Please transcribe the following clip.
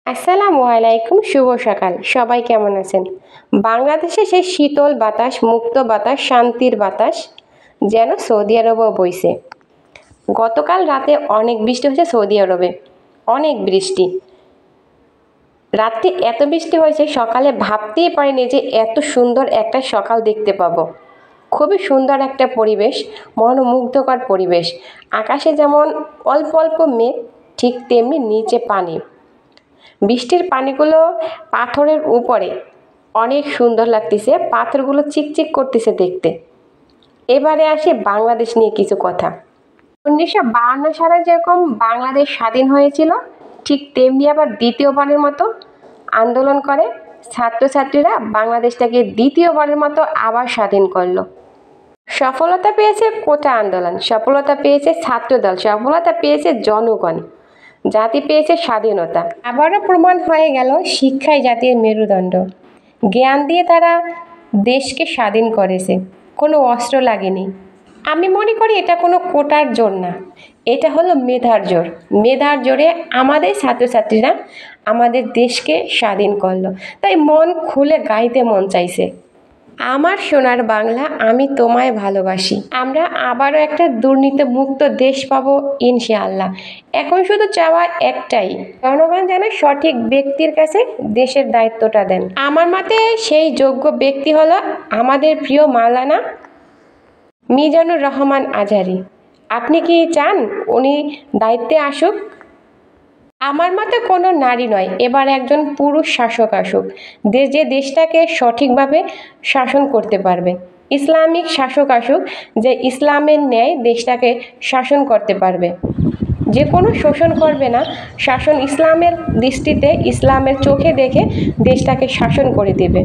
আসসালামু আলাইকুম, শুভ সকাল। সবাই কেমন আছেন? বাংলাদেশে সেই শীতল বাতাস, মুক্ত বাতাস, শান্তির বাতাস যেন সৌদি আরবও বইছে। গতকাল রাতে অনেক বৃষ্টি হয়েছে সৌদি আরবে, অনেক বৃষ্টি। রাত্রে এত বৃষ্টি হয়েছে, সকালে ভাবতেই পারিনি যে এত সুন্দর একটা সকাল দেখতে পাবো। খুবই সুন্দর একটা পরিবেশ, মনোমুগ্ধকর পরিবেশ। আকাশে যেমন অল্প অল্প মেঘ, ঠিক তেমনি নিচে পানি। বৃষ্টির পানিগুলো পাথরের উপরে অনেক সুন্দর লাগতেছে, পাথরগুলো চিকচিক করতেছে দেখতে। এবারে আসি বাংলাদেশ নিয়ে কিছু কথা। 1952 সালে যেরকম বাংলাদেশ স্বাধীন হয়েছিল, ঠিক তেমনি আবার দ্বিতীয়বারের মতো আন্দোলন করে ছাত্রছাত্রীরা বাংলাদেশটাকে দ্বিতীয়বারের মতো আবার স্বাধীন করলো। সফলতা পেয়েছে কোটা আন্দোলন, সফলতা পেয়েছে ছাত্রদল, সফলতা পেয়েছে জনগণ, জাতি পেয়েছে স্বাধীনতা। আবারও প্রমাণ হয়ে গেল শিক্ষাই জাতির মেরুদণ্ড। জ্ঞান দিয়ে তারা দেশকে স্বাধীন করেছে, কোনো অস্ত্র লাগেনি। আমি মনে করি এটা কোনো কোটার জোর না, এটা হলো মেধার জোর। মেধার জোরে আমাদের ছাত্রছাত্রীরা আমাদের দেশকে স্বাধীন করলো, তাই মন খুলে গাইতে মন চাইছে। আমার সোনার বাংলা, আমি তোমায় ভালোবাসি। আমরা আবারও একটা দুর্নীতিমুক্ত দেশ পাবো ইনশাআল্লাহ। এখন শুধু চাওয়া একটাই, জনগণ যেন সঠিক ব্যক্তির কাছে দেশের দায়িত্বটা দেন। আমার মতে সেই যোগ্য ব্যক্তি হলো আমাদের প্রিয় মাওলানা মিজানুর রহমান আজহারি। আপনি কি চান উনি দায়িত্বে আসুক? আমার মতে কোনো নারী নয়, এবার একজন পুরুষ শাসক আসুক, যে দেশটাকে সঠিকভাবে শাসন করতে পারবে। ইসলামিক শাসক আসুক, যে ইসলামের ন্যায় দেশটাকে শাসন করতে পারবে, যে কোনো শোষণ করবে না, শাসন ইসলামের দৃষ্টিতে, ইসলামের চোখে দেখে দেশটাকে শাসন করে দেবে।